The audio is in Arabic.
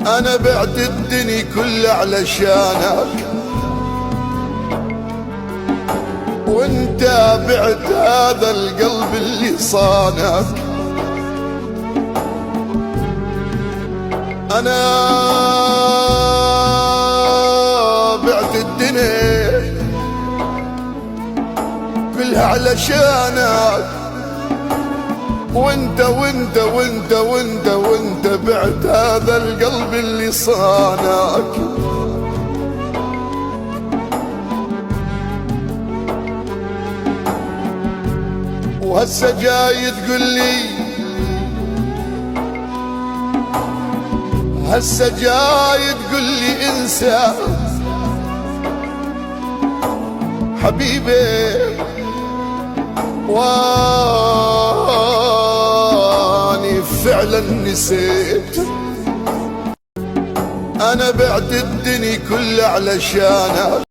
أنا بعت الدنيا كلها علشانك، وانت بعت هذا القلب اللي صانك. أنا بعت الدنيا كلها علشانك، وانت وانت وانت وانت وانت بعت هذا القلب اللي صانك. وهسه جاي تقول لي، هسه جاي تقول لي انسى حبيبي، واني فعلا نسيت. انا بعت الدنيا كلها علشانك،